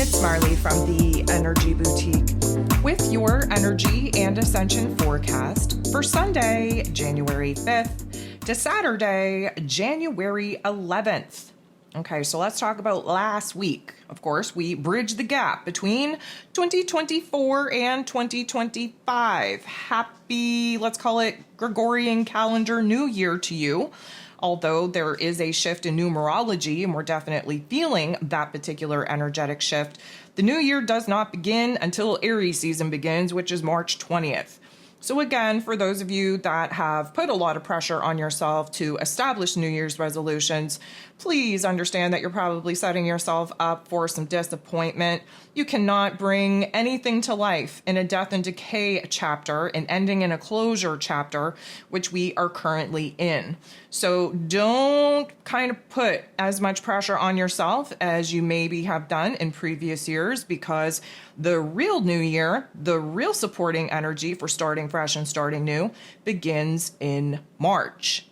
it's Marley from the Energy Boutique with your energy and ascension forecast for Sunday, January 5th to Saturday, January 11th. Okay, so let's talk about last week. Of course, we bridged the gap between 2024 and 2025. Happy, let's call it Gregorian calendar New Year to you. Although there is a shift in numerology, and we're definitely feeling that particular energetic shift, the new year does not begin until Aries season begins, which is March 20th. So again, for those of you that have put a lot of pressure on yourself to establish New Year's resolutions, please understand that you're probably setting yourself up for some disappointment. You cannot bring anything to life in a death and decay chapter and ending in a closure chapter, which we are currently in. So don't kind of put as much pressure on yourself as you maybe have done in previous years, because the real new year, the real supporting energy for starting fresh and starting new begins in March.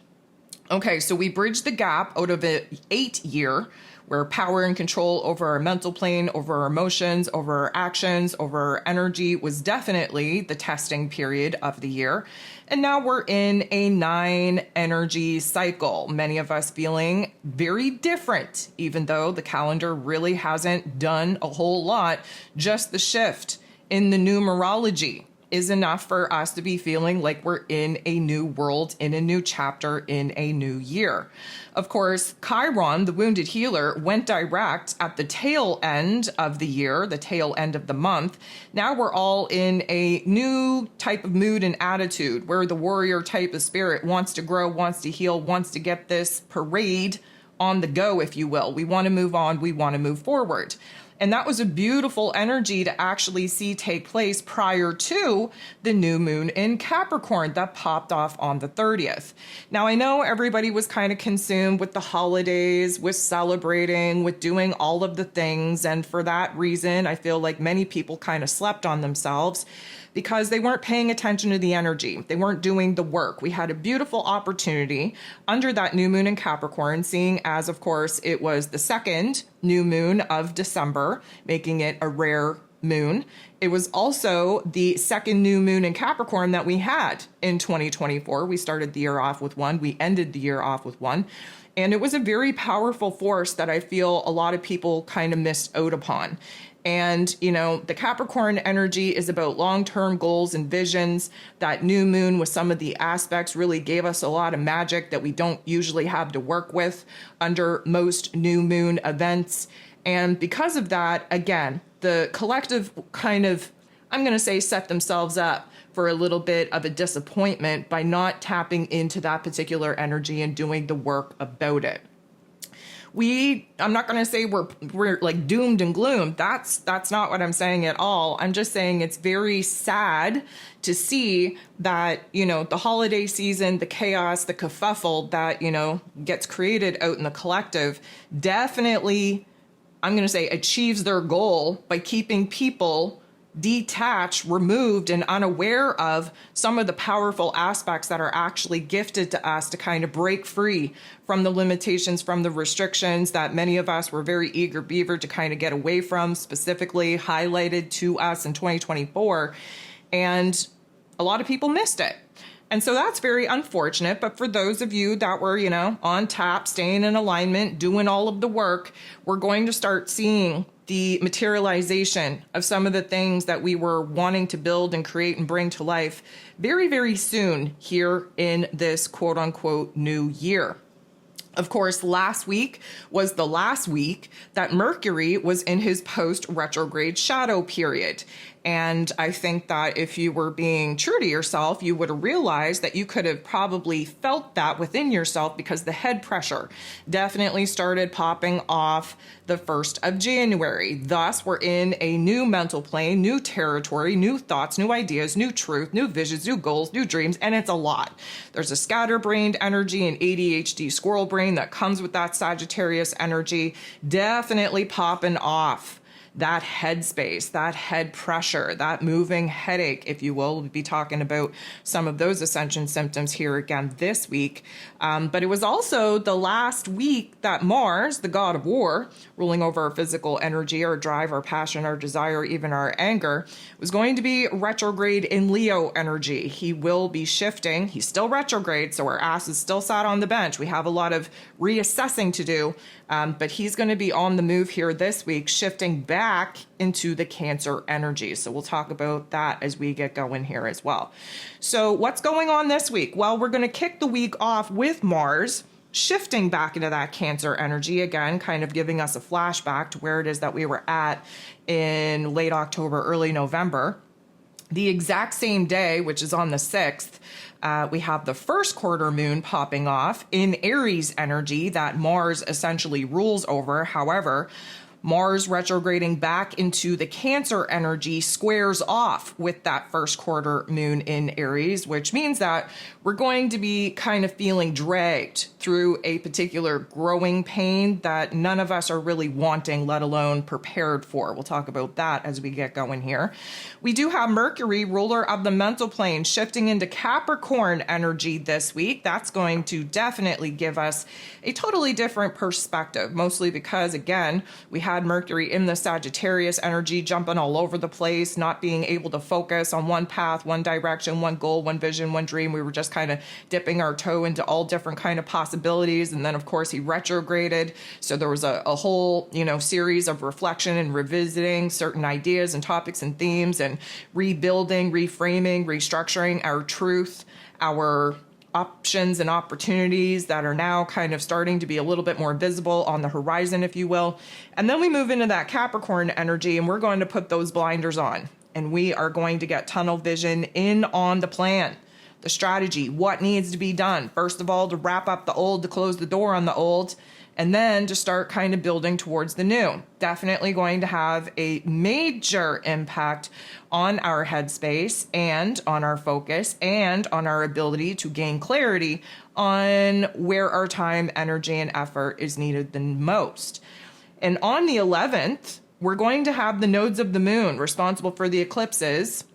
Okay, so we bridged the gap out of an 8-year where power and control over our mental plane, over our emotions, over our actions, over our energy was definitely the testing period of the year. And now we're in a 9 energy cycle, many of us feeling very different, even though the calendar really hasn't done a whole lot. Just the shift in the numerology is enough for us to be feeling like we're in a new world, in a new chapter, in a new year. Of course, Chiron, the wounded healer, went direct at the tail end of the year, the tail end of the month. Now we're all in a new type of mood and attitude where the warrior type of spirit wants to grow, wants to heal, wants to get this parade on the go, if you will. We want to move on. We want to move forward. And that was a beautiful energy to actually see take place prior to the new moon in Capricorn that popped off on the 30th. Now, I know everybody was kind of consumed with the holidays, with celebrating, with doing all of the things. And for that reason, I feel like many people kind of slept on themselves because they weren't paying attention to the energy. They weren't doing the work. We had a beautiful opportunity under that new moon in Capricorn, seeing as, of course, it was the second new moon of December, making it a rare moon. It was also the second new moon in Capricorn that we had in 2024. We started the year off with one. We ended the year off with one. And it was a very powerful force that I feel a lot of people kind of missed out upon. And, you know, the Capricorn energy is about long-term goals and visions. That new moon with some of the aspects really gave us a lot of magic that we don't usually have to work with under most new moon events. And because of that, again, the collective kind of, I'm going to say, set themselves up for a little bit of a disappointment by not tapping into that particular energy and doing the work about it. I'm not going to say we're like doomed and gloom. That's not what I'm saying at all. I'm just saying it's very sad to see that, you know, the holiday season, the chaos, the kerfuffle that, you know, gets created out in the collective definitely, I'm going to say, achieves their goal by keeping people detached, removed, and unaware of some of the powerful aspects that are actually gifted to us to kind of break free from the limitations, from the restrictions that many of us were very eager beaver to kind of get away from, specifically highlighted to us in 2024. And a lot of people missed it. And so that's very unfortunate. But for those of you that were, you know, on tap, staying in alignment, doing all of the work, we're going to start seeing the materialization of some of the things that we were wanting to build and create and bring to life very, very soon here in this quote unquote new year. Of course, last week was the last week that Mercury was in his post-retrograde shadow period. And I think that if you were being true to yourself, you would have realized that you could have probably felt that within yourself, because the head pressure definitely started popping off the 1st of January. Thus, we're in a new mental plane, new territory, new thoughts, new ideas, new truth, new visions, new goals, new dreams, and it's a lot. There's a scatterbrained energy and ADHD squirrel brain that comes with that Sagittarius energy, definitely popping off that head space, that head pressure, that moving headache, if you will. We'll be talking about some of those Ascension symptoms here again this week. But it was also the last week that Mars, the god of war, ruling over our physical energy, our drive, our passion, our desire, even our anger, was going to be retrograde in Leo energy. He will be shifting. He's still retrograde, so our ass is still sat on the bench. We have a lot of reassessing to do, but he's going to be on the move here this week, shifting back into the Cancer energy. So we'll talk about that as we get going here as well. So what's going on this week? Well, we're going to kick the week off with Mars shifting back into that Cancer energy again, kind of giving us a flashback to where it is that we were at in late October, early November. The exact same day, which is on the 6th, we have the first quarter moon popping off in Aries energy that Mars essentially rules over. However, Mars retrograding back into the Cancer energy squares off with that first quarter moon in Aries, which means that we're going to be kind of feeling dragged through a particular growing pain that none of us are really wanting, let alone prepared for. We'll talk about that as we get going here. We do have Mercury, ruler of the mental plane, shifting into Capricorn energy this week. That's going to definitely give us a totally different perspective, mostly because, again, we had Mercury in the Sagittarius energy, jumping all over the place, not being able to focus on one path, one direction, one goal, one vision, one dream. We were just kind of dipping our toe into all different kind of possibilities. And then, of course, he retrograded. So there was a whole, series of reflection and revisiting certain ideas and topics and themes and rebuilding, reframing, restructuring our truth, our options and opportunities that are now kind of starting to be a little bit more visible on the horizon, if you will. And then we move into that Capricorn energy and we're going to put those blinders on and we are going to get tunnel vision in on the plan, the strategy, what needs to be done. First of all, to wrap up the old, to close the door on the old, and then to start kind of building towards the new. Definitely going to have a major impact on our headspace and on our focus and on our ability to gain clarity on where our time, energy, and effort is needed the most. And on the 11th, we're going to have the nodes of the moon responsible for the eclipses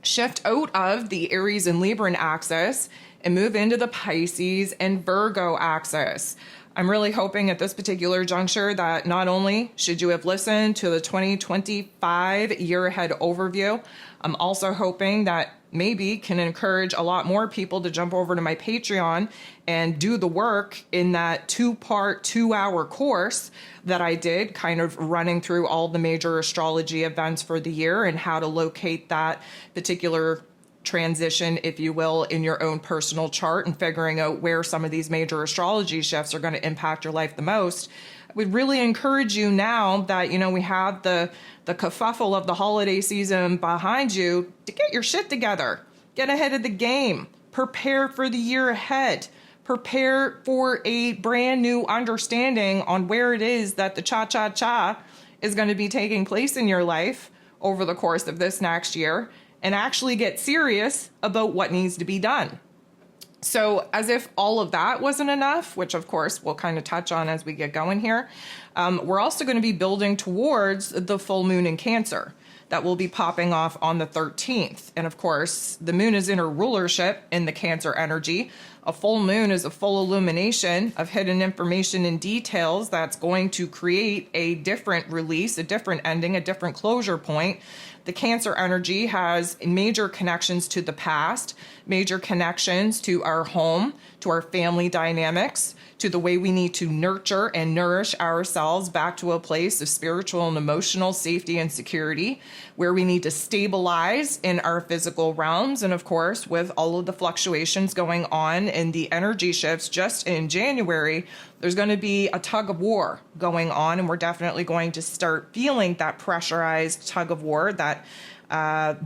shift out of the Aries and Libran axis and move into the Pisces and Virgo axis. I'm really hoping at this particular juncture that not only should you have listened to the 2025 year ahead overview, I'm also hoping that maybe can encourage a lot more people to jump over to my Patreon and do the work in that 2-part, 2-hour course that I did, kind of running through all the major astrology events for the year and how to locate that particular transition, if you will, in your own personal chart and figuring out where some of these major astrology shifts are going to impact your life the most. I would really encourage you now that, we have the kerfuffle of the holiday season behind you to get your shit together, get ahead of the game, prepare for the year ahead, prepare for a brand new understanding on where it is that the cha-cha-cha is going to be taking place in your life over the course of this next year, and actually get serious about what needs to be done. So as if all of that wasn't enough, which of course we'll kind of touch on as we get going here, we're also going to be building towards the full moon in Cancer that will be popping off on the 13th. And of course, the moon is in her rulership in the Cancer energy. A full moon is a full illumination of hidden information and details that's going to create a different release, a different ending, a different closure point. The Cancer energy has major connections to the past, major connections to our home, to our family dynamics, to the way we need to nurture and nourish ourselves back to a place of spiritual and emotional safety and security, where we need to stabilize in our physical realms. And of course, with all of the fluctuations going on in the energy shifts just in January, there's going to be a tug of war going on, and we're definitely going to start feeling that pressurized tug of war, that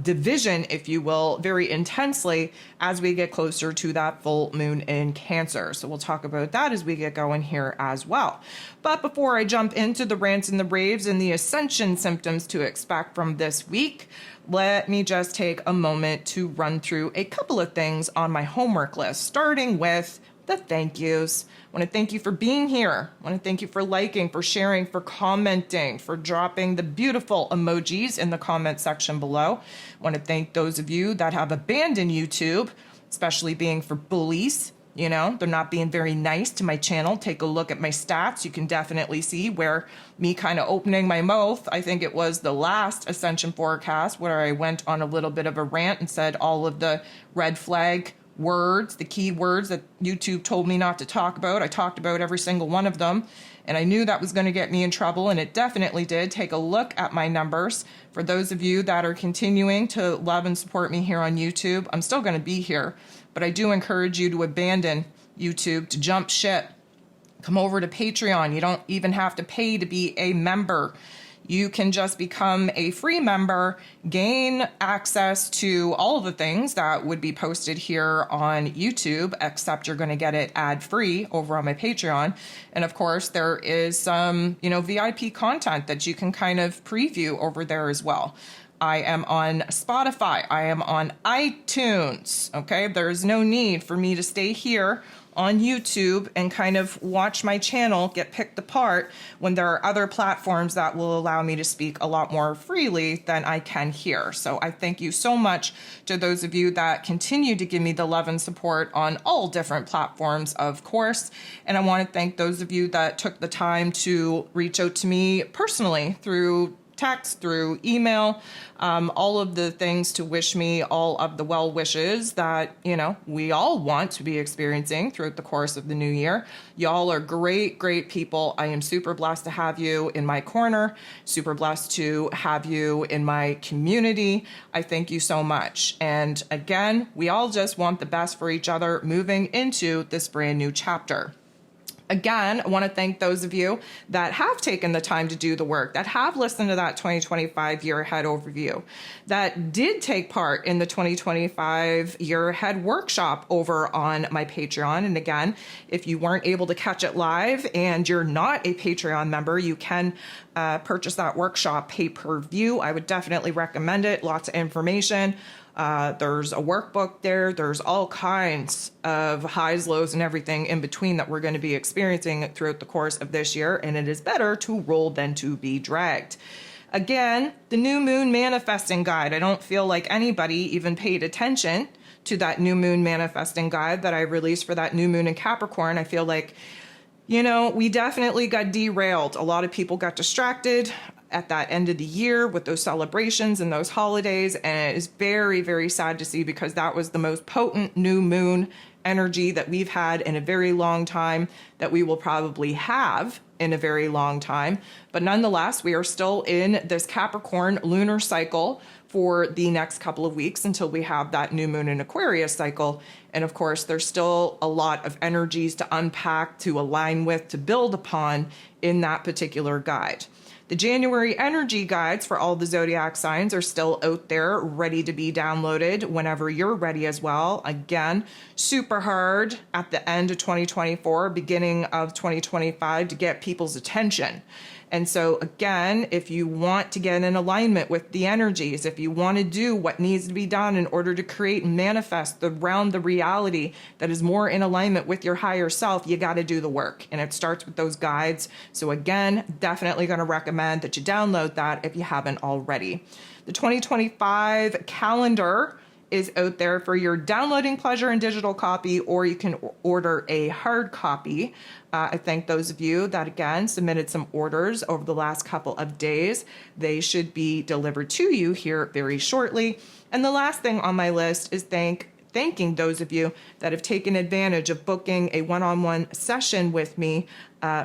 division, if you will, very intensely as we get closer to that full moon in Cancer. So we'll talk about that as we get going here as well. But before I jump into the rants and the raves and the Ascension symptoms to expect from this week, let me just take a moment to run through a couple of things on my homework list, starting with the thank yous. I want to thank you for being here. I want to thank you for liking, for sharing, for commenting, for dropping the beautiful emojis in the comment section below. I want to thank those of you that have abandoned YouTube, especially being for bullies. You know, they're not being very nice to my channel. Take a look at my stats. You can definitely see where me kind of opening my mouth, I think it was the last Ascension forecast, where I went on a little bit of a rant and said all of the red flag words, the key words that YouTube told me not to talk about. I talked about every single one of them, and I knew that was going to get me in trouble, and it definitely did. Take a look at my numbers. For those of you that are continuing to love and support me here on YouTube, I'm still going to be here, but I do encourage you to abandon YouTube, to jump ship. Come over to Patreon. You don't even have to pay to be a member. You can just become a free member, gain access to all of the things that would be posted here on YouTube, except you're going to get it ad-free over on my Patreon. And of course, there is some, VIP content that you can kind of preview over there as well. I am on Spotify. I am on iTunes. Okay, there's no need for me to stay here on YouTube and kind of watch my channel get picked apart when there are other platforms that will allow me to speak a lot more freely than I can here. So I thank you so much to those of you that continue to give me the love and support on all different platforms, of course. And I want to thank those of you that took the time to reach out to me personally through text, through email, all of the things to wish me all of the well wishes that, we all want to be experiencing throughout the course of the new year. Y'all are great, great people. I am super blessed to have you in my corner, super blessed to have you in my community. I thank you so much. And again, we all just want the best for each other moving into this brand new chapter. Again, I want to thank those of you that have taken the time to do the work, that have listened to that 2025 year ahead overview, that did take part in the 2025 year ahead workshop over on my Patreon. And again, if you weren't able to catch it live and you're not a Patreon member, you can purchase that workshop pay-per-view. I would definitely recommend it. Lots of information. There's a workbook there. There's all kinds of highs, lows, and everything in between that we're going to be experiencing throughout the course of this year. And it is better to roll than to be dragged. Again, the new moon manifesting guide. I don't feel like anybody even paid attention to that new moon manifesting guide that I released for that new moon in Capricorn. I feel like, we definitely got derailed. A lot of people got distracted at that end of the year with those celebrations and those holidays. And it is very, very sad to see, because that was the most potent new moon energy that we've had in a very long time, that we will probably have in a very long time. But nonetheless, we are still in this Capricorn lunar cycle for the next couple of weeks until we have that new moon in Aquarius cycle. And of course, there's still a lot of energies to unpack, to align with, to build upon in that particular guide. The January energy guides for all the zodiac signs are still out there, ready to be downloaded whenever you're ready as well. Again, super hard at the end of 2024, beginning of 2025 to get people's attention. And so again, if you want to get in alignment with the energies, if you want to do what needs to be done in order to create and manifest the reality that is more in alignment with your higher self, you got to do the work. And it starts with those guides. So again, definitely going to recommend that you download that if you haven't already. The 2025 calendar is out there for your downloading pleasure and digital copy, or you can order a hard copy. I thank those of you that, again, submitted some orders over the last couple of days. They should be delivered to you here very shortly. And the last thing on my list is thanking those of you that have taken advantage of booking a one-on-one session with me.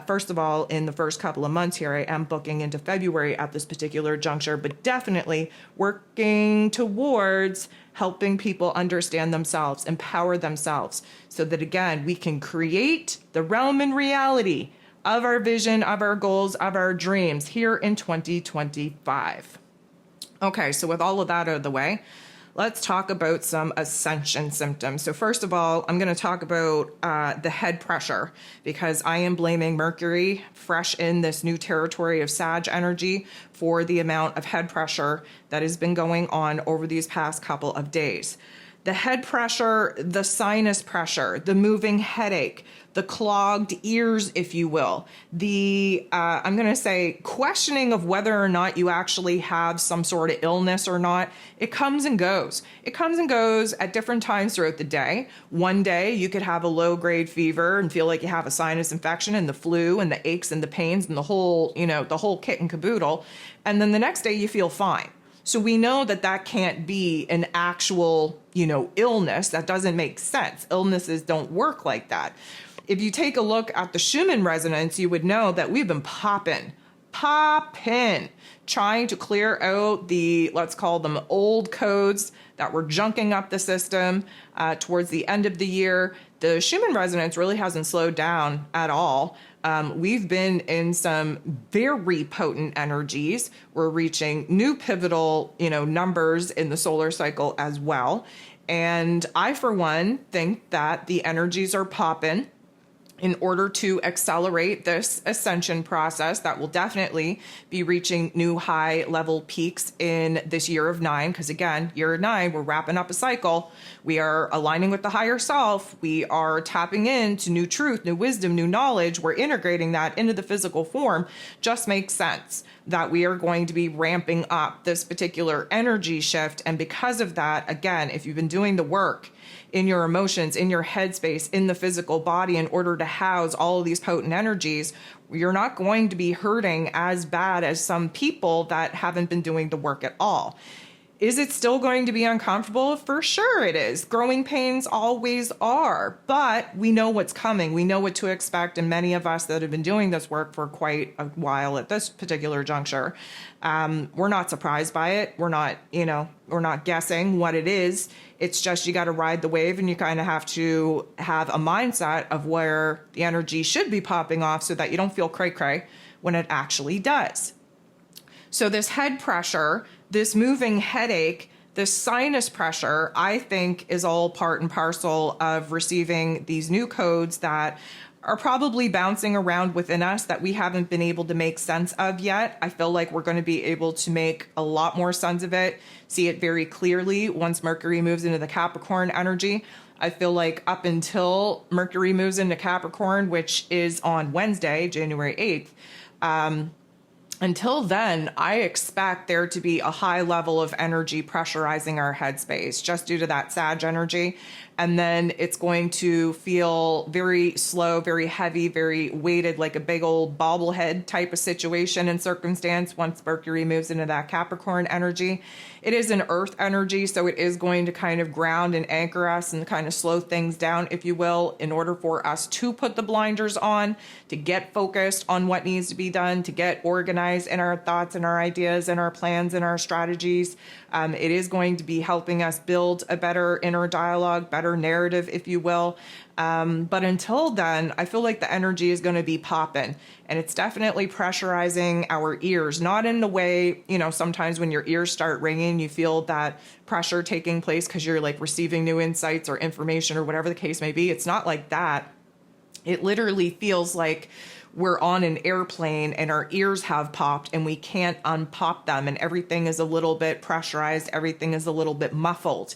First of all, in the first couple of months here, I am booking into February at this particular juncture, but definitely working towards helping people understand themselves, empower themselves, so that, again, we can create the realm and reality of our vision, of our goals, of our dreams here in 2025. Okay, so with all of that out of the way, let's talk about some ascension symptoms. So first of all, I'm going to talk about the head pressure, because I am blaming Mercury, fresh in this new territory of Sag energy, for the amount of head pressure that has been going on over these past couple of days. The head pressure, the sinus pressure, the moving headache, the clogged ears, if you will, the, I'm going to say, questioning of whether or not you actually have some sort of illness or not. It comes and goes. It comes and goes at different times throughout the day. One day you could have a low grade fever and feel like you have a sinus infection and the flu and the aches and the pains and the whole, the whole kit and caboodle. And then the next day you feel fine. So we know that that can't be an actual, illness. That doesn't make sense. Illnesses don't work like that. If you take a look at the Schumann Resonance, you would know that we've been popping, trying to clear out the, let's call them old codes that were junking up the system towards the end of the year. The Schumann Resonance really hasn't slowed down at all. We've been in some very potent energies. We're reaching new pivotal, numbers in the solar cycle as well. And I, for one, think that the energies are popping in order to accelerate this ascension process that will definitely be reaching new high level peaks in this year of 9. Because again, year of 9, we're wrapping up a cycle. We are aligning with the higher self. We are tapping into new truth, new wisdom, new knowledge. We're integrating that into the physical form. Just makes sense that we are going to be ramping up this particular energy shift. And because of that, again, if you've been doing the work in your emotions, in your headspace, in the physical body, in order to house all of these potent energies, you're not going to be hurting as bad as some people that haven't been doing the work at all. Is it still going to be uncomfortable? For sure it is. Growing pains always are, but we know what's coming. We know what to expect. And many of us that have been doing this work for quite a while at this particular juncture, we're not surprised by it. We're not guessing what it is. It's just you got to ride the wave, and you kind of have to have a mindset of where the energy should be popping off so that you don't feel cray-cray when it actually does. So this head pressure, this moving headache, this sinus pressure, I think is all part and parcel of receiving these new codes that are probably bouncing around within us that we haven't been able to make sense of yet. I feel like we're going to be able to make a lot more sense of it, see it very clearly once Mercury moves into the Capricorn energy. I feel like up until Mercury moves into Capricorn, which is on Wednesday, January 8th, until then, I expect there to be a high level of energy pressurizing our headspace just due to that Sag energy. And then it's going to feel very slow, very heavy, very weighted, like a big old bobblehead type of situation and circumstance once Mercury moves into that Capricorn energy. It is an earth energy, so it is going to kind of ground and anchor us and kind of slow things down, if you will, in order for us to put the blinders on, to get focused on what needs to be done, to get organized in our thoughts and our ideas and our plans and our strategies. It is going to be helping us build a better inner dialogue, better narrative, if you will. But until then, I feel like the energy is going to be popping, and it's definitely pressurizing our ears, not in the way, sometimes when your ears start ringing, you feel that pressure taking place because you're like receiving new insights or information or whatever the case may be. It's not like that. It literally feels like we're on an airplane and our ears have popped and we can't unpop them, and everything is a little bit pressurized. Everything is a little bit muffled.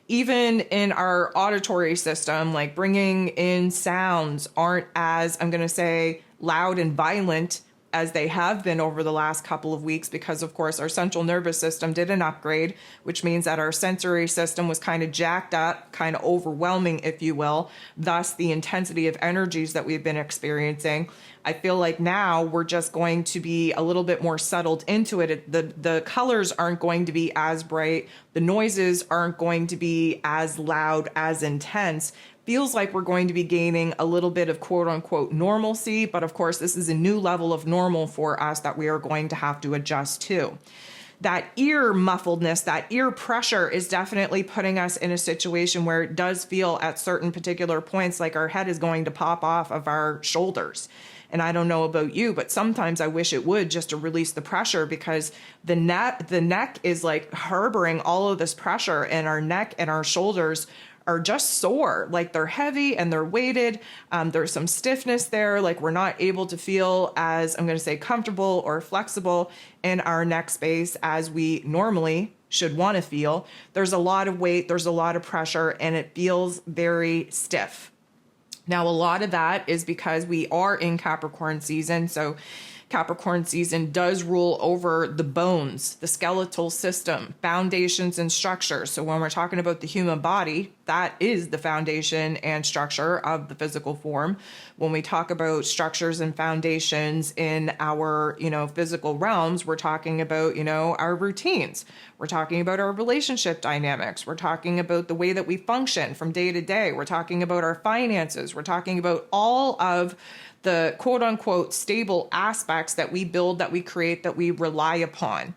Even in our auditory system, like bringing in sounds aren't as, I'm going to say, loud and violent as they have been over the last couple of weeks, because of course our central nervous system did an upgrade, which means that our sensory system was kind of jacked up, kind of overwhelming, if you will, thus the intensity of energies that we've been experiencing. I feel like now we're just going to be a little bit more settled into it. The colors aren't going to be as bright. The noises aren't going to be as loud, as intense. Feels like we're going to be gaining a little bit of quote unquote normalcy. But of course, this is a new level of normal for us that we are going to have to adjust to. That ear muffledness, that ear pressure is definitely putting us in a situation where it does feel at certain particular points like our head is going to pop off of our shoulders. And I don't know about you, but sometimes I wish it would, just to release the pressure, because the neck is like harboring all of this pressure, and our neck and our shoulders are just sore, like they're heavy and they're weighted. There's some stiffness there, like we're not able to feel as, I'm going to say, comfortable or flexible in our neck space as we normally should want to feel. There's a lot of weight, there's a lot of pressure, and it feels very stiff. Now, a lot of that is because we are in Capricorn season. So Capricorn season does rule over the bones, the skeletal system, foundations and structures. So when we're talking about the human body, that is the foundation and structure of the physical form. When we talk about structures and foundations in our, physical realms, we're talking about, our routines. We're talking about our relationship dynamics. We're talking about the way that we function from day to day. We're talking about our finances. We're talking about all of the quote unquote stable aspects that we build, that we create, that we rely upon.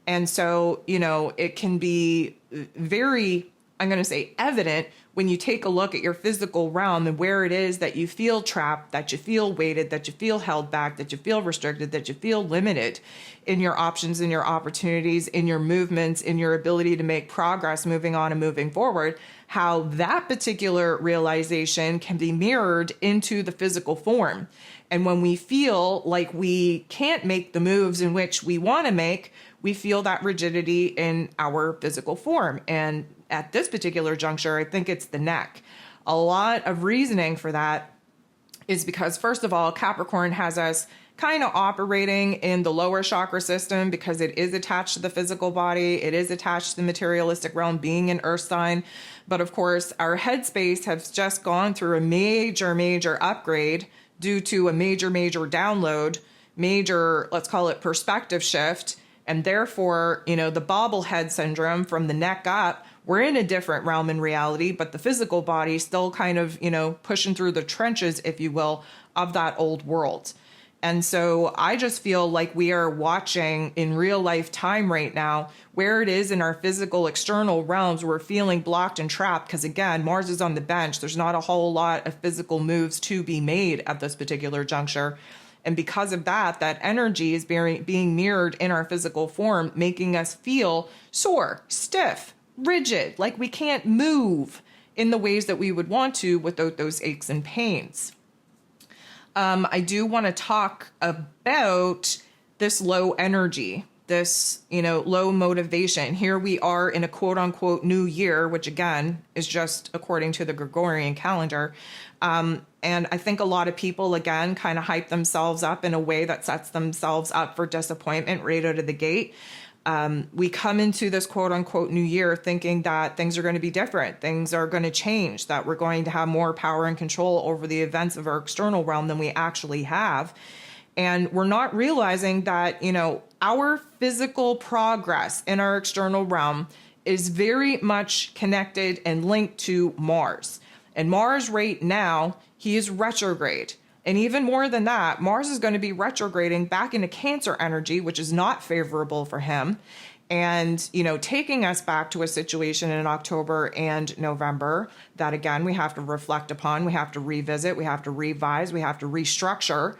And so, it can be very, I'm going to say, evident when you take a look at your physical realm and where it is that you feel trapped, that you feel weighted, that you feel held back, that you feel restricted, that you feel limited in your options, in your opportunities, in your movements, in your ability to make progress, moving on and moving forward, how that particular realization can be mirrored into the physical form. And when we feel like we can't make the moves in which we want to make, we feel that rigidity in our physical form. And at this particular juncture, I think it's the neck. A lot of reasoning for that is because, first of all, Capricorn has us kind of operating in the lower chakra system because it is attached to the physical body. It is attached to the materialistic realm, being an earth sign. But of course, our headspace has just gone through a major upgrade due to a major download, major, let's call it perspective shift. And therefore, the bobblehead syndrome from the neck up, we're in a different realm in reality, but the physical body still kind of, pushing through the trenches, if you will, of that old world. And so I just feel like we are watching in real life time right now where it is in our physical external realms we're feeling blocked and trapped because, again, Mars is on the bench. There's not a whole lot of physical moves to be made at this particular juncture. And because of that, that energy is being mirrored in our physical form, making us feel sore, stiff, rigid, like we can't move in the ways that we would want to without those aches and pains. I do want to talk about this low energy, this, low motivation. Here we are in a quote unquote new year, which again is just according to the Gregorian calendar. And I think a lot of people, again, kind of hype themselves up in a way that sets themselves up for disappointment right out of the gate. We come into this quote unquote new year thinking that things are going to be different. Things are going to change, that we're going to have more power and control over the events of our external realm than we actually have. And we're not realizing that, our physical progress in our external realm is very much connected and linked to Mars. And Mars right now, he is retrograde. And even more than that, Mars is going to be retrograding back into Cancer energy, which is not favorable for him. And, taking us back to a situation in October and November that, again, we have to reflect upon, we have to revisit, we have to revise, we have to restructure.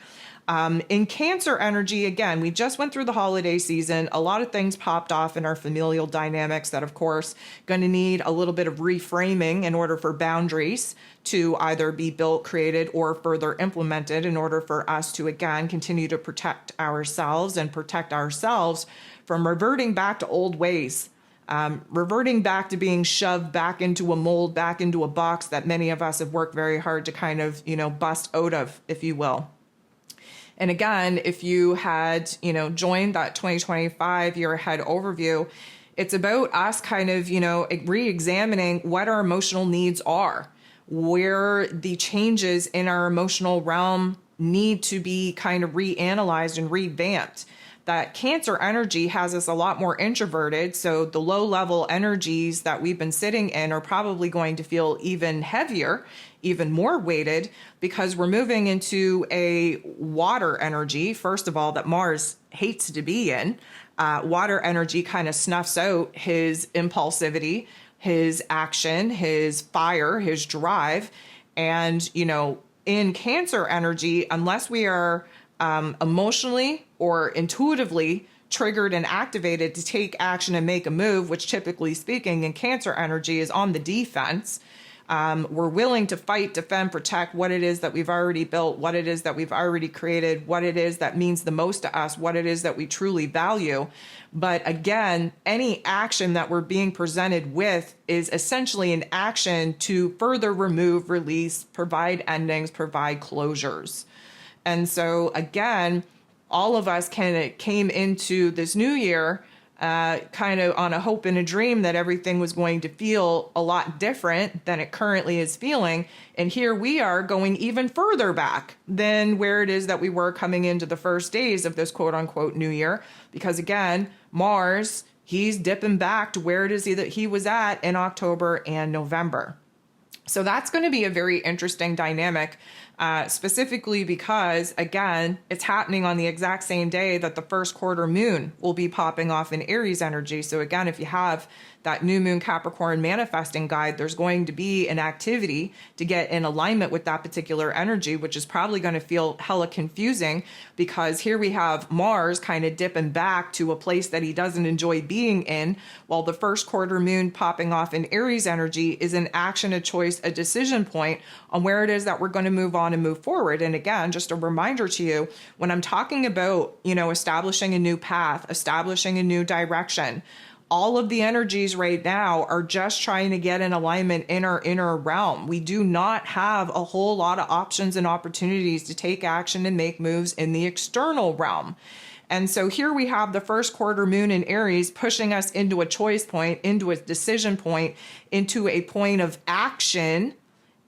In Cancer energy, again, we just went through the holiday season. A lot of things popped off in our familial dynamics that, of course, going to need a little bit of reframing in order for boundaries to either be built, created, or further implemented in order for us to, again, continue to protect ourselves and protect ourselves from reverting back to old ways, reverting back to being shoved back into a mold, back into a box that many of us have worked very hard to kind of, bust out of, if you will. And again, if you had, joined that 2025 year ahead overview, it's about us kind of, re-examining what our emotional needs are, where the changes in our emotional realm need to be kind of reanalyzed and revamped. That Cancer energy has us a lot more introverted. So the low level energies that we've been sitting in are probably going to feel even heavier, even more weighted, because we're moving into a water energy, first of all, that Mars hates to be in. Water energy kind of snuffs out his impulsivity, his action, his fire, his drive. And, in Cancer energy, unless we are emotionally or intuitively triggered and activated to take action and make a move, which typically speaking in Cancer energy is on the defense, We're willing to fight, defend, protect what it is that we've already built, what it is that we've already created, what it is that means the most to us, what it is that we truly value. But again, any action that we're being presented with is essentially an action to further remove, release, provide endings, provide closures. And so again, all of us came into this new year kind of on a hope and a dream that everything was going to feel a lot different than it currently is feeling. And here we are going even further back than where it is that we were coming into the first days of this quote unquote new year. Because again, Mars, he's dipping back to where it is that he was at in October and November. So that's going to be a very interesting dynamic, specifically because, again, it's happening on the exact same day that the first quarter moon will be popping off in Aries energy. So again, if you have that new moon Capricorn manifesting guide, there's going to be an activity to get in alignment with that particular energy, which is probably going to feel hella confusing because here we have Mars kind of dipping back to a place that he doesn't enjoy being in, while the first quarter moon popping off in Aries energy is an action, a choice, a decision point on where it is that we're going to move on and move forward. And again, just a reminder to you, when I'm talking about, establishing a new path, establishing a new direction, all of the energies right now are just trying to get in alignment in our inner realm. We do not have a whole lot of options and opportunities to take action and make moves in the external realm. And so here we have the first quarter moon in Aries pushing us into a choice point, into a decision point, into a point of action.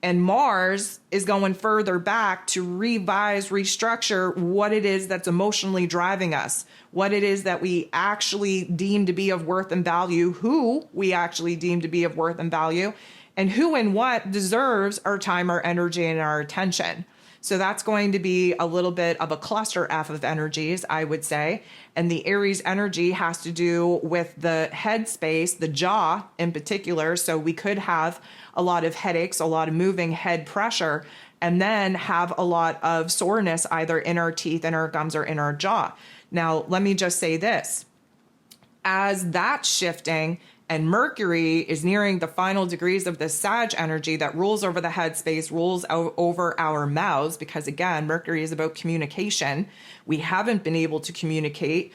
And Mars is going further back to revise, restructure what it is that's emotionally driving us, what it is that we actually deem to be of worth and value, who we actually deem to be of worth and value, and who and what deserves our time, our energy, and our attention. So that's going to be a little bit of a cluster F of energies, I would say. And the Aries energy has to do with the head space, the jaw in particular. So we could have a lot of headaches, a lot of moving head pressure, and then have a lot of soreness either in our teeth, in our gums, or in our jaw. Now, let me just say this. As that's shifting, and Mercury is nearing the final degrees of the Sag energy that rules over the headspace, rules over our mouths, because again, Mercury is about communication. We haven't been able to communicate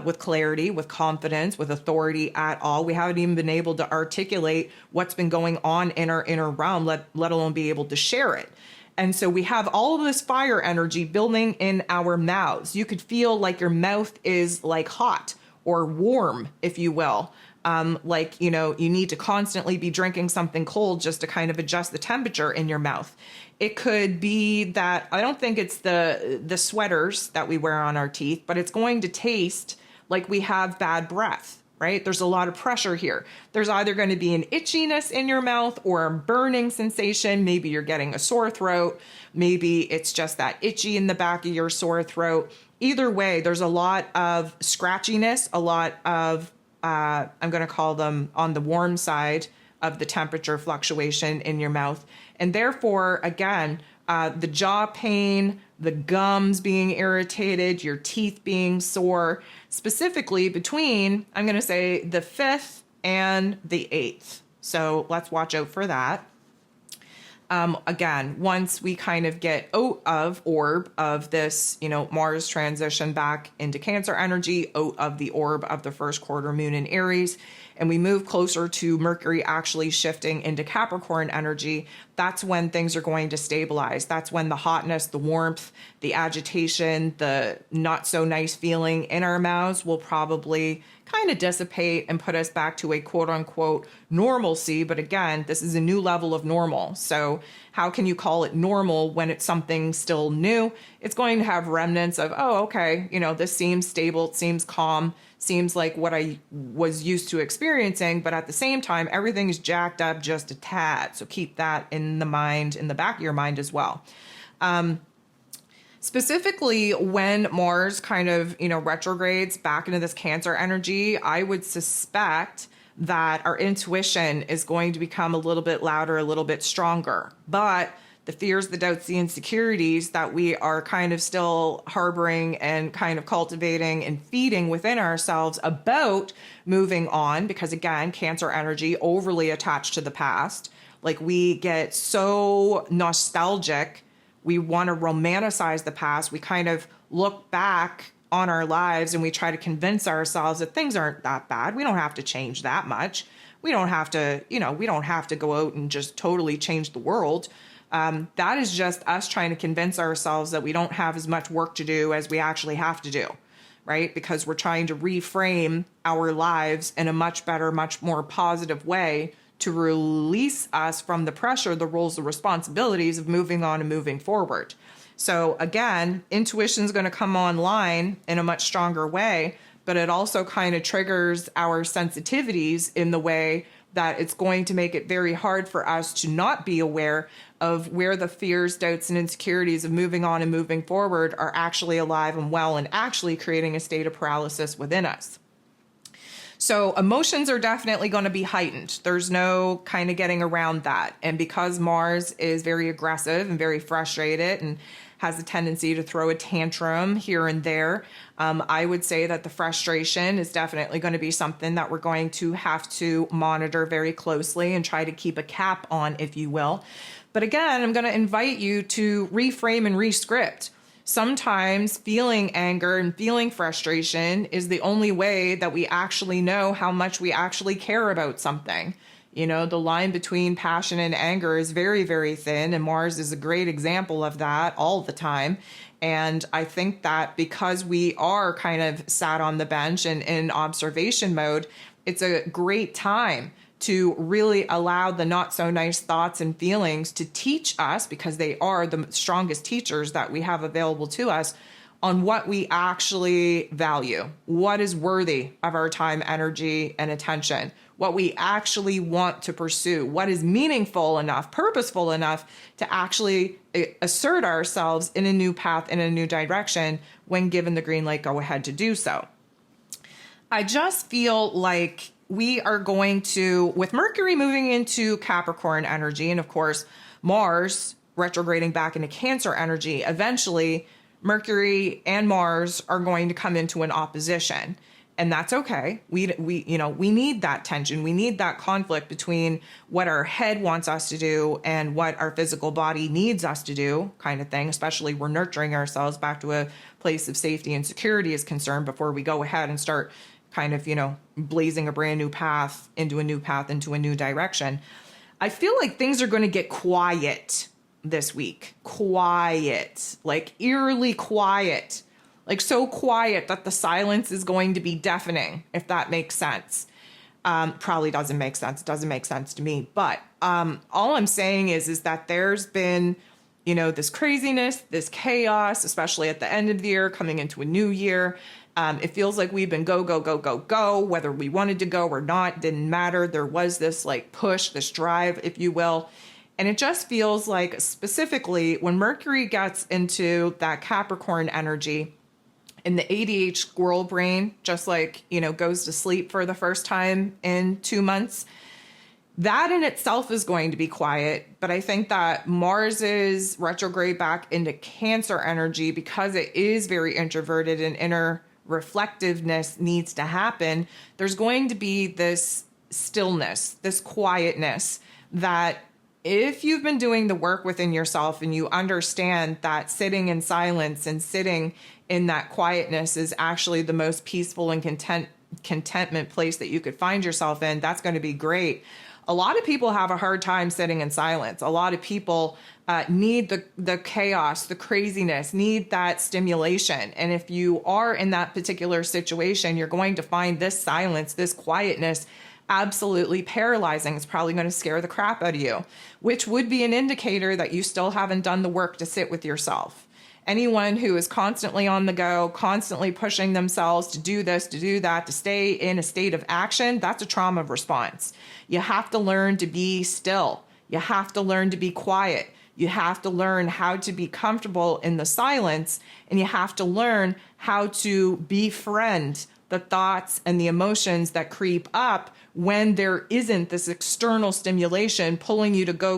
with clarity, with confidence, with authority at all. We haven't even been able to articulate what's been going on in our inner realm, let alone be able to share it. And so we have all of this fire energy building in our mouths. You could feel like your mouth is like hot or warm, if you will. You need to constantly be drinking something cold just to kind of adjust the temperature in your mouth. It could be that, I don't think it's the sweaters that we wear on our teeth, but it's going to taste like we have bad breath, right? There's a lot of pressure here. There's either going to be an itchiness in your mouth or a burning sensation. Maybe you're getting a sore throat. Maybe it's just that itchy in the back of your sore throat. Either way, there's a lot of scratchiness, a lot of I'm going to call them on the warm side of the temperature fluctuation in your mouth. And therefore, again, the jaw pain, the gums being irritated, your teeth being sore, specifically between, I'm going to say, the 5th and the 8th. So let's watch out for that. Again, once we kind of get out of orb of this, Mars transition back into Cancer energy, out of the orb of the first quarter moon in Aries, and we move closer to Mercury actually shifting into Capricorn energy, that's when things are going to stabilize. That's when the hotness, the warmth, the agitation, the not so nice feeling in our mouths will probably kind of dissipate and put us back to a quote unquote normalcy. But again, this is a new level of normal. So how can you call it normal when it's something still new? It's going to have remnants of, oh, okay, this seems stable, it seems calm, seems like what I was used to experiencing, but at the same time, everything is jacked up just a tad. So keep that in the mind, in the back of your mind as well. Specifically, when Mars kind of, retrogrades back into this Cancer energy, I would suspect that our intuition is going to become a little bit louder, a little bit stronger. But the fears, the doubts, the insecurities that we are kind of still harboring and kind of cultivating and feeding within ourselves about moving on, because again, Cancer energy overly attached to the past, Like we get so nostalgic. We want to romanticize the past. We kind of look back on our lives and we try to convince ourselves that things aren't that bad. We don't have to change that much. We don't have to, we don't have to go out and just totally change the world. That is just us trying to convince ourselves that we don't have as much work to do as we actually have to do, right? Because we're trying to reframe our lives in a much better, much more positive way to release us from the pressure, the roles, the responsibilities of moving on and moving forward. So again, intuition is going to come online in a much stronger way, but it also kind of triggers our sensitivities in the way that it's going to make it very hard for us to not be aware of where the fears, doubts, and insecurities of moving on and moving forward are actually alive and well and actually creating a state of paralysis within us. So emotions are definitely going to be heightened. There's no kind of getting around that. And because Mars is very aggressive and very frustrated and has a tendency to throw a tantrum here and there, I would say that the frustration is definitely going to be something that we're going to have to monitor very closely and try to keep a cap on, if you will. But again, I'm going to invite you to reframe and rescript. Sometimes feeling anger and feeling frustration is the only way that we actually know how much we actually care about something. The line between passion and anger is very, very thin, and Mars is a great example of that all the time. And I think that because we are kind of sat on the bench and in observation mode, it's a great time to really allow the not so nice thoughts and feelings to teach us, because they are the strongest teachers that we have available to us, on what we actually value, what is worthy of our time, energy, and attention, what we actually want to pursue, what is meaningful enough, purposeful enough to actually assert ourselves in a new path, in a new direction, when given the green light, go ahead to do so. I just feel like we are going to, with Mercury moving into Capricorn energy, and of course, Mars retrograding back into Cancer energy, eventually Mercury and Mars are going to come into an opposition. And that's okay. We need that tension. We need that conflict between what our head wants us to do and what our physical body needs us to do, kind of thing, especially we're nurturing ourselves back to a place of safety and security is concerned before we go ahead and start kind of, blazing a brand new path, into a new direction. I feel like things are going to get quiet this week. Quiet, like eerily quiet. Like so quiet that the silence is going to be deafening, if that makes sense. Probably doesn't make sense. It doesn't make sense to me. But all I'm saying is that there's been, this craziness, this chaos, especially at the end of the year, coming into a new year. It feels like we've been go, whether we wanted to go or not, didn't matter. There was this like push, this drive, if you will. And it just feels like specifically when Mercury gets into that Capricorn energy, and the ADH squirrel brain just goes to sleep for the first time in 2 months, that in itself is going to be quiet. But I think that Mars's retrograde back into Cancer energy, because it is very introverted and inner reflectiveness needs to happen, there's going to be this stillness, this quietness that if you've been doing the work within yourself and you understand that sitting in silence and sitting in that quietness is actually the most peaceful and contentment place that you could find yourself in, that's going to be great. A lot of people have a hard time sitting in silence. A lot of people need the chaos, the craziness, need that stimulation. And if you are in that particular situation, you're going to find this silence, this quietness, absolutely paralyzing. It's probably going to scare the crap out of you, which would be an indicator that you still haven't done the work to sit with yourself. Anyone who is constantly on the go, constantly pushing themselves to do this, to do that, to stay in a state of action, that's a trauma response. You have to learn to be still. You have to learn to be quiet. You have to learn how to be comfortable in the silence, and you have to learn how to befriend the thoughts and the emotions that creep up when there isn't this external stimulation pulling you to go,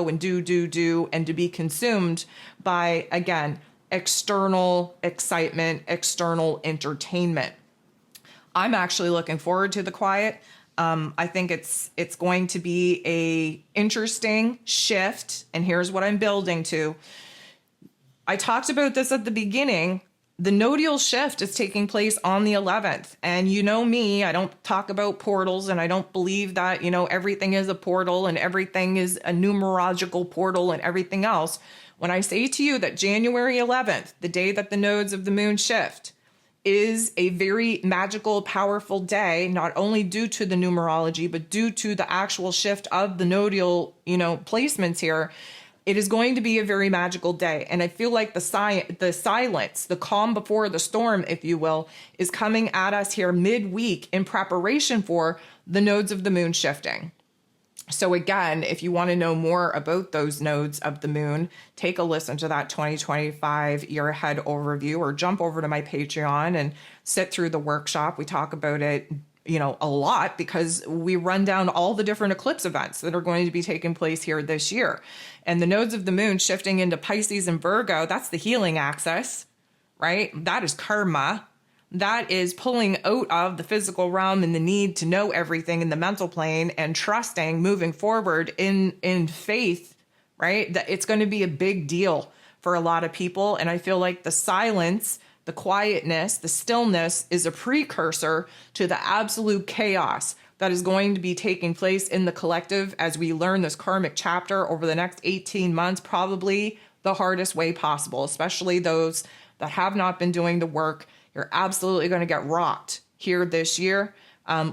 and do, and to be consumed by, again, external excitement, external entertainment. I'm actually looking forward to the quiet. I think it's going to be a interesting shift, and here's what I'm building to. I talked about this at the beginning. The nodal shift is taking place on the 11th. And you know me, I don't talk about portals, and I don't believe that, everything is a portal and everything is a numerological portal and everything else. When I say to you that January 11th, the day that the nodes of the moon shift, is a very magical, powerful day, not only due to the numerology, but due to the actual shift of the nodal, placements here. It is going to be a very magical day. And I feel like the silence, the calm before the storm, if you will, is coming at us here midweek in preparation for the nodes of the moon shifting. So again, if you want to know more about those nodes of the moon, take a listen to that 2025 year ahead overview, or jump over to my Patreon and sit through the workshop. We talk about it, a lot, because we run down all the different eclipse events that are going to be taking place here this year. And the nodes of the moon shifting into Pisces and Virgo, that's the healing axis, right? That is karma. That is pulling out of the physical realm and the need to know everything in the mental plane and trusting, moving forward in faith, right? That it's going to be a big deal for a lot of people. And I feel like the silence, the quietness, the stillness is a precursor to the absolute chaos that is going to be taking place in the collective as we learn this karmic chapter over the next 18 months, probably the hardest way possible, especially those that have not been doing the work. You're absolutely going to get rocked here this year.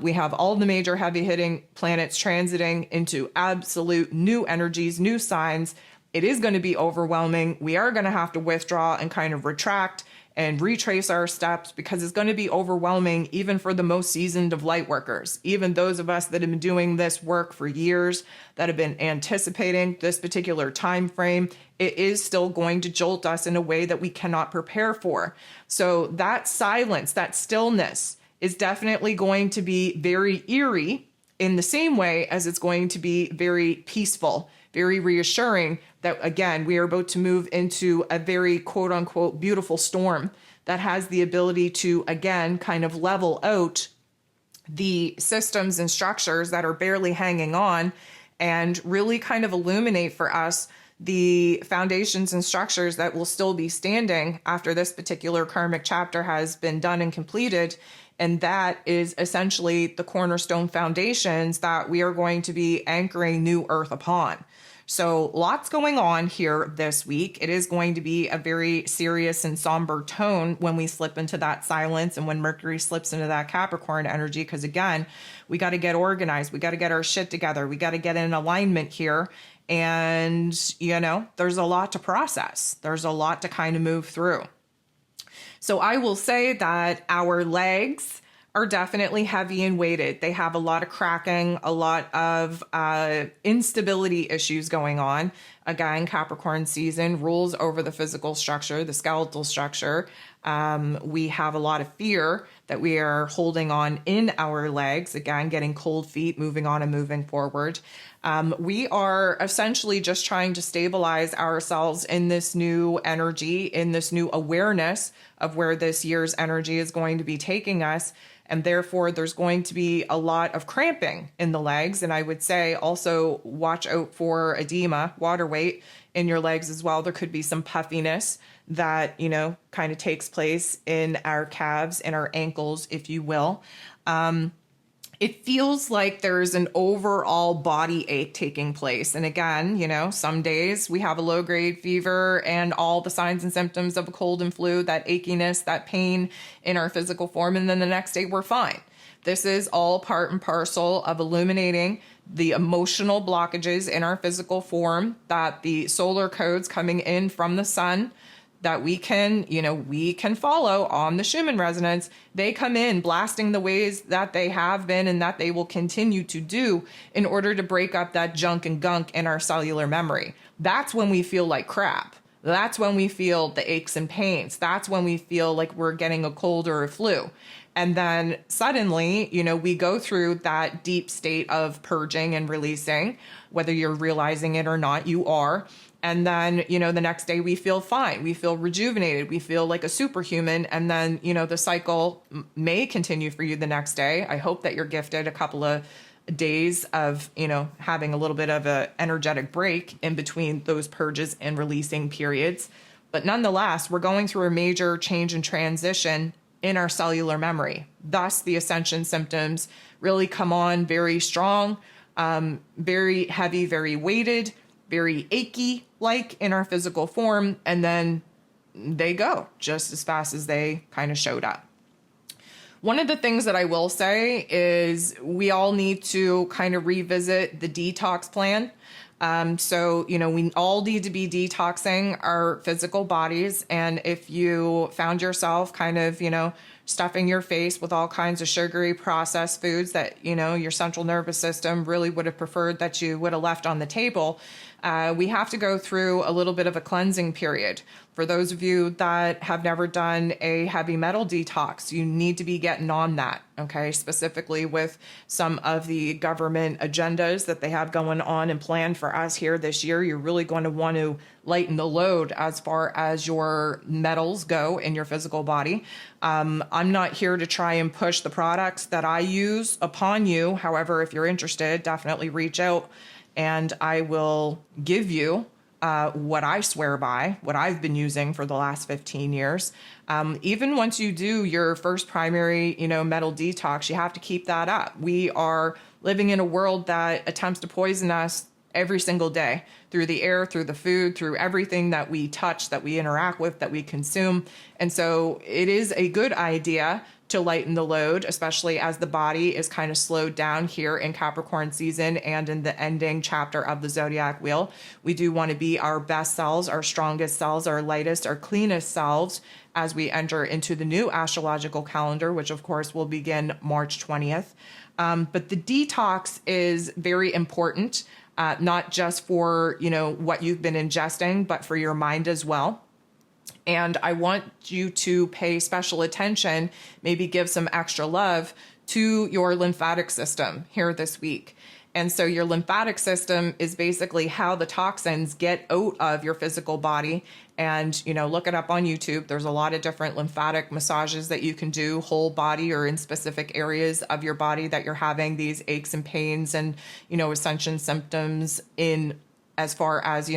We have all the major heavy hitting planets transiting into absolute new energies, new signs. It is going to be overwhelming. We are going to have to withdraw and kind of retract and retrace our steps, because it's going to be overwhelming even for the most seasoned of light workers. Even those of us that have been doing this work for years, that have been anticipating this particular time frame, it is still going to jolt us in a way that we cannot prepare for. So that silence, that stillness is definitely going to be very eerie, in the same way as it's going to be very peaceful, very reassuring that, again, we are about to move into a very quote unquote beautiful storm that has the ability to, again, kind of level out the systems and structures that are barely hanging on, and really kind of illuminate for us the foundations and structures that will still be standing after this particular karmic chapter has been done and completed. And that is essentially the cornerstone foundations that we are going to be anchoring new earth upon. So lots going on here this week. It is going to be a very serious and somber tone when we slip into that silence and when Mercury slips into that Capricorn energy, because again, we got to get organized. We got to get our shit together. We got to get in alignment here. And, there's a lot to process. There's a lot to kind of move through. So I will say that our legs are definitely heavy and weighted. They have a lot of cracking, a lot of instability issues going on. Again, Capricorn season rules over the physical structure, the skeletal structure. We have a lot of fear that we are holding on in our legs. Again, getting cold feet, moving on and moving forward. We are essentially just trying to stabilize ourselves in this new energy, in this new awareness of where this year's energy is going to be taking us. And therefore, there's going to be a lot of cramping in the legs. And I would say also watch out for edema, water weight in your legs as well. There could be some puffiness that, kind of takes place in our calves and our ankles, if you will. It feels like there's an overall body ache taking place. And again, some days we have a low grade fever and all the signs and symptoms of a cold and flu, that achiness, that pain in our physical form. And then the next day we're fine. This is all part and parcel of illuminating the emotional blockages in our physical form, that the solar codes coming in from the sun that we can follow on the Schumann Resonance, they come in blasting the ways that they have been and that they will continue to do in order to break up that junk and gunk in our cellular memory. That's when we feel like crap. That's when we feel the aches and pains. That's when we feel like we're getting a cold or a flu. And then suddenly, we go through that deep state of purging and releasing, whether you're realizing it or not, you are. And then, the next day we feel fine. We feel rejuvenated. We feel like a superhuman. And then, the cycle may continue for you the next day. I hope that you're gifted a couple of days of, having a little bit of a energetic break in between those purges and releasing periods. But nonetheless, we're going through a major change and transition in our cellular memory. Thus, the ascension symptoms really come on very strong, very heavy, very weighted, very achy like in our physical form. And then they go just as fast as they kind of showed up. One of the things that I will say is we all need to kind of revisit the detox plan. So, we all need to be detoxing our physical bodies. And if you found yourself kind of, stuffing your face with all kinds of sugary processed foods that, your central nervous system really would have preferred that you would have left on the table, we have to go through a little bit of a cleansing period. For those of you that have never done a heavy metal detox, you need to be getting on that, okay? Specifically with some of the government agendas that they have going on and planned for us here this year, you're really going to want to lighten the load as far as your metals go in your physical body. I'm not here to try and push the products that I use upon you. However, if you're interested, definitely reach out and I will give you what I swear by, what I've been using for the last 15 years. Even once you do your first primary, metal detox, you have to keep that up. We are living in a world that attempts to poison us every single day through the air, through the food, through everything that we touch, that we interact with, that we consume. And so it is a good idea to lighten the load, especially as the body is kind of slowed down here in Capricorn season and in the ending chapter of the zodiac wheel. We do want to be our best selves, our strongest selves, our lightest, our cleanest selves as we enter into the new astrological calendar, which of course will begin March 20th. But the detox is very important, not just for, what you've been ingesting, but for your mind as well. And I want you to pay special attention, maybe give some extra love to your lymphatic system here this week. And so your lymphatic system is basically how the toxins get out of your physical body. And, look it up on YouTube. There's a lot of different lymphatic massages that you can do, whole body or in specific areas of your body that you're having these aches and pains and, ascension symptoms in, as far as,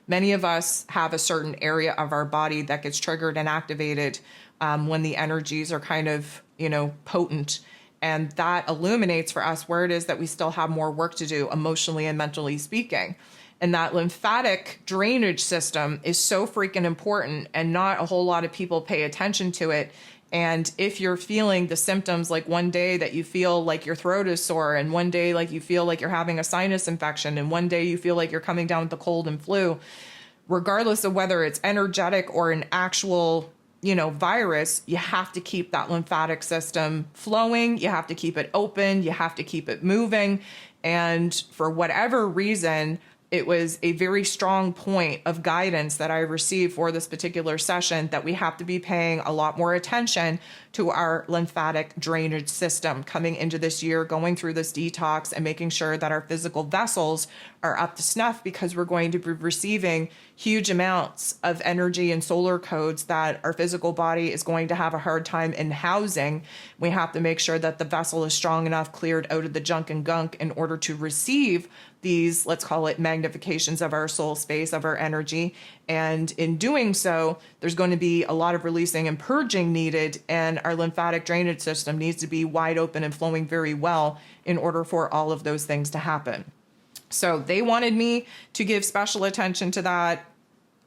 many of us have a certain area of our body that gets triggered and activated when the energies are kind of, potent. And that illuminates for us where it is that we still have more work to do emotionally and mentally speaking. And that lymphatic drainage system is so freaking important, and not a whole lot of people pay attention to it. And if you're feeling the symptoms, like one day that you feel like your throat is sore, and one day like you feel like you're having a sinus infection, and one day you feel like you're coming down with the cold and flu, regardless of whether it's energetic or an actual, virus, you have to keep that lymphatic system flowing. You have to keep it open. You have to keep it moving. And for whatever reason, it was a very strong point of guidance that I received for this particular session that we have to be paying a lot more attention to our lymphatic drainage system coming into this year, going through this detox and making sure that our physical vessels are up to snuff, because we're going to be receiving huge amounts of energy and solar codes that our physical body is going to have a hard time in housing. We have to make sure that the vessel is strong enough, cleared out of the junk and gunk in order to receive these, let's call it magnifications of our soul space, of our energy. And in doing so, there's going to be a lot of releasing and purging needed, and our lymphatic drainage system needs to be wide open and flowing very well in order for all of those things to happen. So they wanted me to give special attention to that.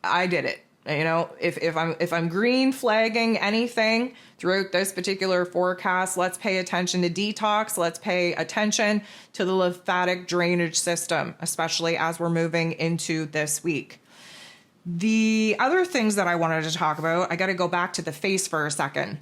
I did it. If I'm green flagging anything throughout this particular forecast, let's pay attention to detox. Let's pay attention to the lymphatic drainage system, especially as we're moving into this week. The other things that I wanted to talk about, I got to go back to the face for a second.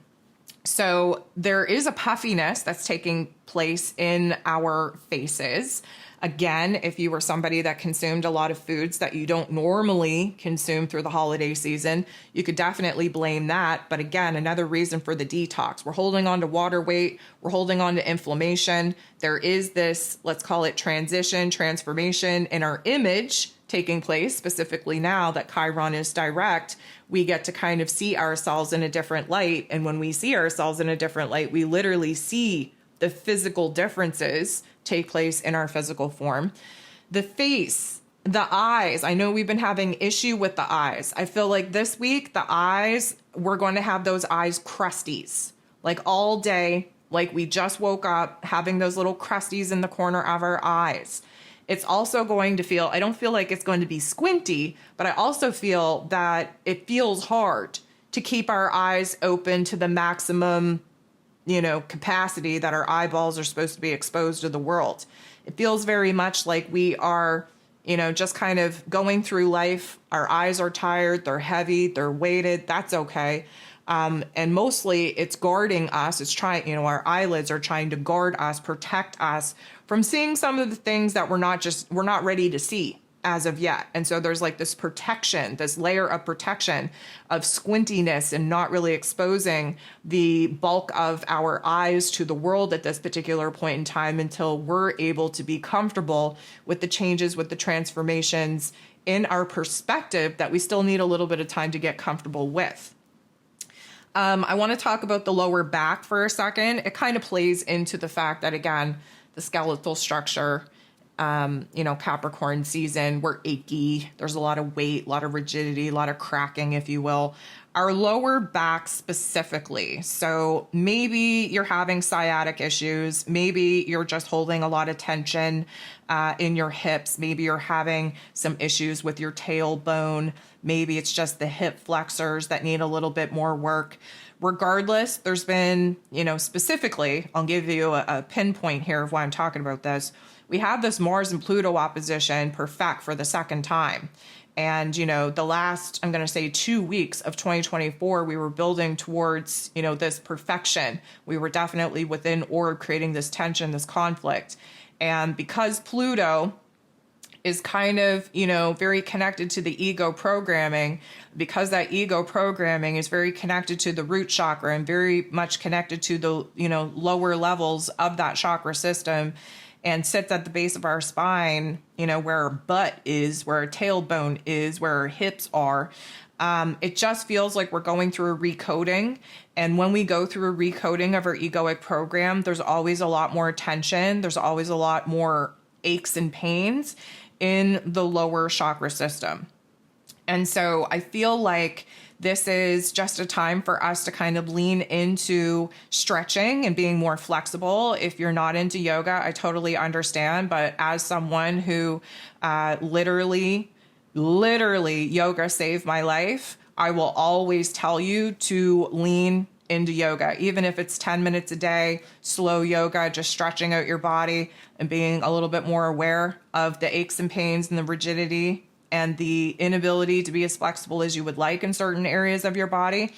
So there is a puffiness that's taking place in our faces. Again, if you were somebody that consumed a lot of foods that you don't normally consume through the holiday season, you could definitely blame that. But again, another reason for the detox. We're holding on to water weight. We're holding on to inflammation. There is this, let's call it transformation in our image taking place, specifically now that Chiron is direct. We get to kind of see ourselves in a different light. And when we see ourselves in a different light, we literally see the physical differences take place in our physical form. The face, the eyes. I know we've been having issue with the eyes. I feel like this week, the eyes, we're going to have those eyes crusties, like all day, like we just woke up having those little crusties in the corner of our eyes. It's also going to feel, I don't feel like it's going to be squinty, but I also feel that it feels hard to keep our eyes open to the maximum capacity that our eyeballs are supposed to be exposed to the world. It feels very much like we are, just kind of going through life. Our eyes are tired, they're heavy, they're weighted. That's okay. And mostly it's guarding us. It's trying, our eyelids are trying to guard us, protect us from seeing some of the things that we're not ready to see as of yet. And so there's like this protection, this layer of protection of squintiness and not really exposing the bulk of our eyes to the world at this particular point in time until we're able to be comfortable with the changes, with the transformations in our perspective that we still need a little bit of time to get comfortable with. I want to talk about the lower back for a second. It kind of plays into the fact that, again, the skeletal structure, Capricorn season, we're achy. There's a lot of weight, a lot of rigidity, a lot of cracking, if you will. Our lower back specifically. So maybe you're having sciatic issues. Maybe you're just holding a lot of tension in your hips. Maybe you're having some issues with your tailbone. Maybe it's just the hip flexors that need a little bit more work. Regardless, there's been, specifically, I'll give you a pinpoint here of why I'm talking about this. We have this Mars and Pluto opposition perfect for the second time. And, the last, I'm going to say 2 weeks of 2024, we were building towards, this perfection. We were definitely within orb creating this tension, this conflict. And because Pluto is kind of, very connected to the ego programming, because that ego programming is very connected to the root chakra and very much connected to the, lower levels of that chakra system, and sits at the base of our spine, where our butt is, where our tailbone is, where our hips are. It just feels like we're going through a recoding. And when we go through a recoding of our egoic program, there's always a lot more tension. There's always a lot more aches and pains in the lower chakra system. And so I feel like this is just a time for us to kind of lean into stretching and being more flexible. If you're not into yoga, I totally understand. But as someone who literally yoga saved my life, I will always tell you to lean into yoga, even if it's 10 minutes a day, slow yoga, just stretching out your body and being a little bit more aware of the aches and pains and the rigidity and the inability to be as flexible as you would like in certain areas of your body.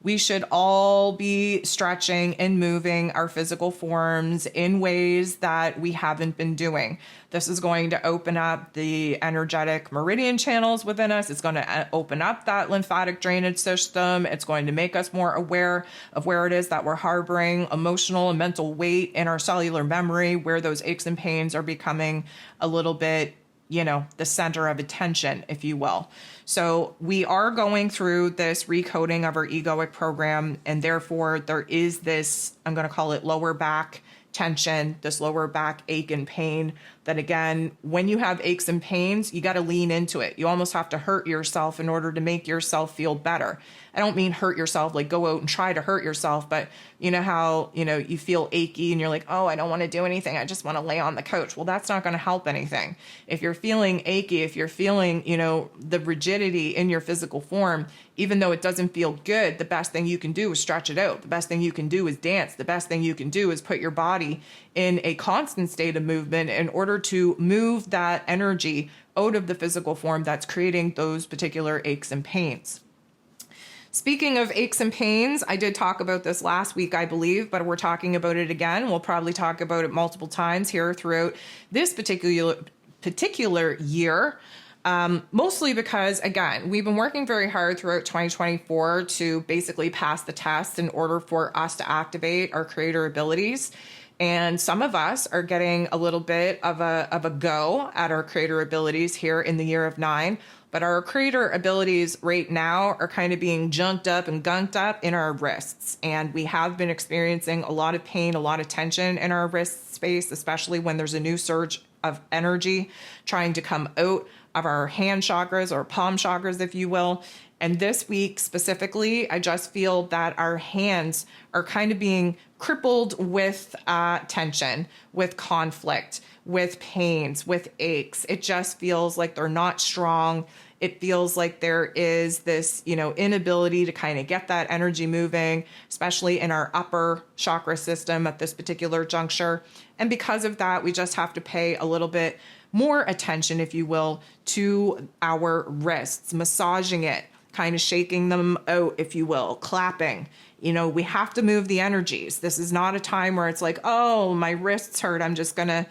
We should all be stretching and moving our physical forms in ways that we haven't been doing. This is going to open up the energetic meridian channels within us. It's going to open up that lymphatic drainage system. It's going to make us more aware of where it is that we're harboring emotional and mental weight in our cellular memory, where those aches and pains are becoming a little bit the center of attention, if you will. So we are going through this recoding of our egoic program, and therefore there is this, I'm going to call it lower back tension, this lower back ache and pain that, again, when you have aches and pains, you got to lean into it. You almost have to hurt yourself in order to make yourself feel better. I don't mean hurt yourself, like go out and try to hurt yourself, but you know how, you feel achy and you're like, oh, I don't want to do anything. I just want to lay on the couch. Well, that's not going to help anything. If you're feeling achy, if you're feeling, the rigidity in your physical form, even though it doesn't feel good, the best thing you can do is stretch it out. The best thing you can do is dance. The best thing you can do is put your body in a constant state of movement in order to move that energy out of the physical form that's creating those particular aches and pains. Speaking of aches and pains, I did talk about this last week, I believe, but we're talking about it again. We'll probably talk about it multiple times here throughout this particular year. Mostly because, again, we've been working very hard throughout 2024 to basically pass the test in order for us to activate our creator abilities. And some of us are getting a little bit of a go at our creator abilities here in the year of 9. But our creator abilities right now are kind of being junked up and gunked up in our wrists. And we have been experiencing a lot of pain, a lot of tension in our wrist space, especially when there's a new surge of energy trying to come out of our hand chakras or palm chakras, if you will. And this week specifically, I just feel that our hands are kind of being crippled with tension, with conflict, with pains, with aches. It just feels like they're not strong. It feels like there is this, inability to kind of get that energy moving, especially in our upper chakra system at this particular juncture. And because of that, we just have to pay a little bit more attention, if you will, to our wrists, massaging it, kind of shaking them out, if you will, clapping. We have to move the energies. This is not a time where it's like, oh, my wrists hurt, I'm just going to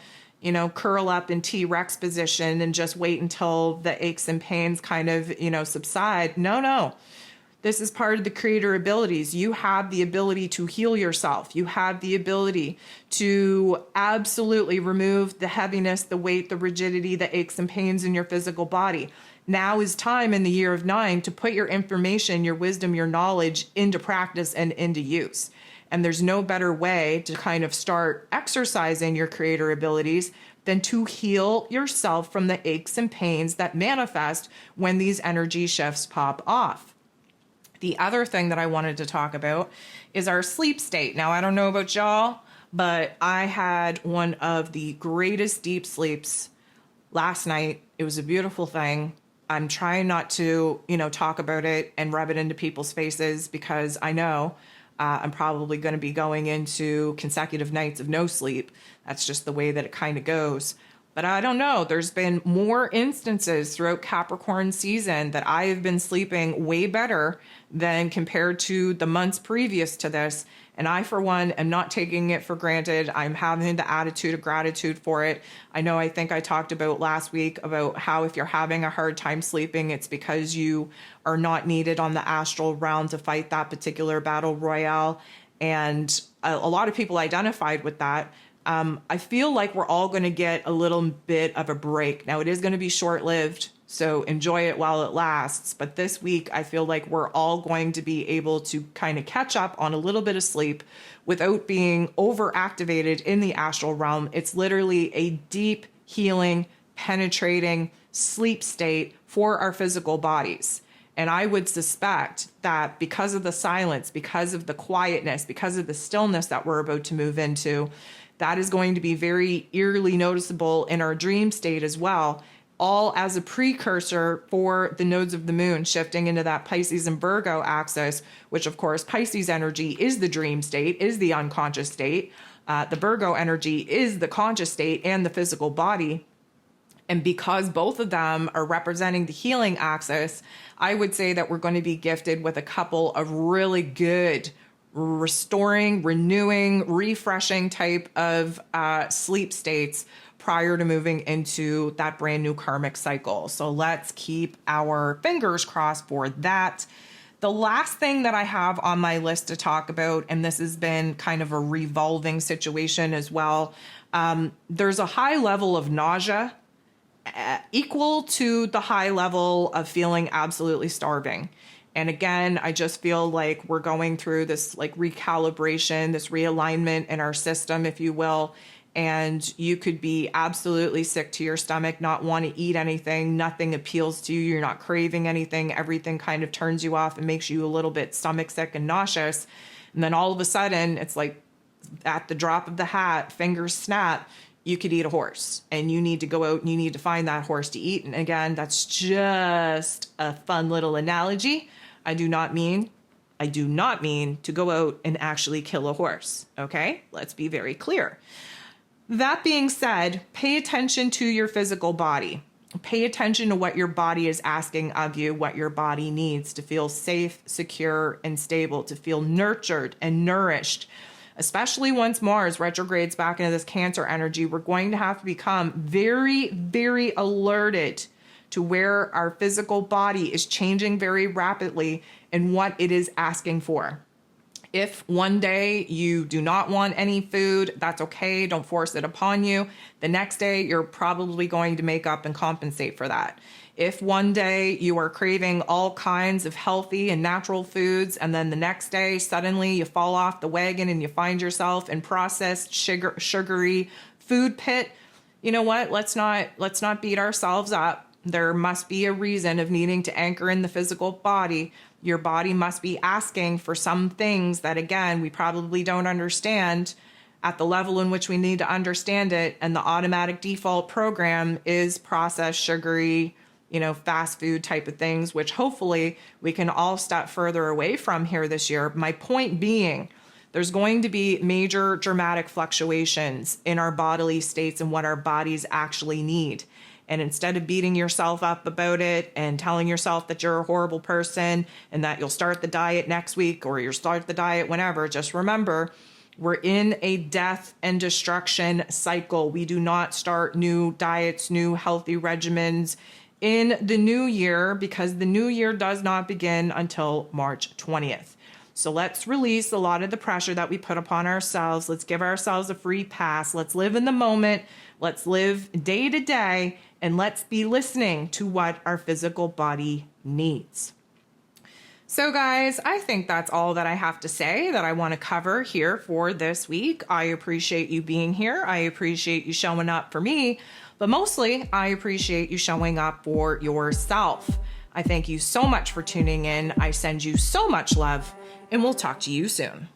curl up in T-Rex position and just wait until the aches and pains kind of, subside. No. This is part of the creator abilities. You have the ability to heal yourself. You have the ability to absolutely remove the heaviness, the weight, the rigidity, the aches and pains in your physical body. Now is time in the year of 9 to put your information, your wisdom, your knowledge into practice and into use. And there's no better way to kind of start exercising your creator abilities than to heal yourself from the aches and pains that manifest when these energy shifts pop off. The other thing that I wanted to talk about is our sleep state. Now, I don't know about y'all, but I had one of the greatest deep sleeps last night. It was a beautiful thing. I'm trying not to, talk about it and rub it into people's faces because I know I'm probably going to be going into consecutive nights of no sleep. That's just the way that it kind of goes. But I don't know. There's been more instances throughout Capricorn season that I have been sleeping way better than compared to the months previous to this. And I, for one, am not taking it for granted. I'm having the attitude of gratitude for it. I think I talked about last week about how if you're having a hard time sleeping, it's because you are not needed on the astral realm to fight that particular battle royale. And a lot of people identified with that. I feel like we're all going to get a little bit of a break. Now, it is going to be short-lived, so enjoy it while it lasts. But this week, I feel like we're all going to be able to kind of catch up on a little bit of sleep without being overactivated in the astral realm. It's literally a deep, healing, penetrating sleep state for our physical bodies. And I would suspect that because of the silence, because of the quietness, because of the stillness that we're about to move into, that is going to be very eerily noticeable in our dream state as well, all as a precursor for the nodes of the moon shifting into that Pisces and Virgo axis, which of course Pisces energy is the dream state, is the unconscious state. The Virgo energy is the conscious state and the physical body. And because both of them are representing the healing axis, I would say that we're going to be gifted with a couple of really good restoring, renewing, refreshing type of sleep states prior to moving into that brand new karmic cycle. So let's keep our fingers crossed for that. The last thing that I have on my list to talk about, and this has been kind of a revolving situation as well, there's a high level of nausea equal to the high level of feeling absolutely starving. And again, I just feel like we're going through this like recalibration, this realignment in our system, if you will. And you could be absolutely sick to your stomach, not want to eat anything. Nothing appeals to you. You're not craving anything. Everything kind of turns you off and makes you a little bit stomach sick and nauseous. And then all of a sudden, it's like at the drop of the hat, fingers snap, you could eat a horse and you need to go out and you need to find that horse to eat. And again, that's just a fun little analogy. I do not mean to go out and actually kill a horse. Okay, let's be very clear. That being said, pay attention to your physical body. Pay attention to what your body is asking of you, what your body needs to feel safe, secure, and stable, to feel nurtured and nourished. Especially once Mars retrogrades back into this Cancer energy, we're going to have to become very, very alerted to where our physical body is changing very rapidly and what it is asking for. If one day you do not want any food, that's okay. Don't force it upon you. The next day, you're probably going to make up and compensate for that. If one day you are craving all kinds of healthy and natural foods, and then the next day suddenly you fall off the wagon and you find yourself in processed sugary food pit, you know what? Let's not beat ourselves up. There must be a reason of needing to anchor in the physical body. Your body must be asking for some things that, again, we probably don't understand at the level in which we need to understand it. And the automatic default program is processed, sugary, fast food type of things, which hopefully we can all step further away from here this year. My point being, there's going to be major dramatic fluctuations in our bodily states and what our bodies actually need. And instead of beating yourself up about it and telling yourself that you're a horrible person and that you'll start the diet next week or you'll start the diet whenever, just remember, we're in a death and destruction cycle. We do not start new diets, new healthy regimens in the new year, because the new year does not begin until March 20th. So let's release a lot of the pressure that we put upon ourselves. Let's give ourselves a free pass. Let's live in the moment. Let's live day to day, and let's be listening to what our physical body needs. So guys, I think that's all that I have to say that I want to cover here for this week. I appreciate you being here. I appreciate you showing up for me, but mostly I appreciate you showing up for yourself. I thank you so much for tuning in. I send you so much love, and we'll talk to you soon.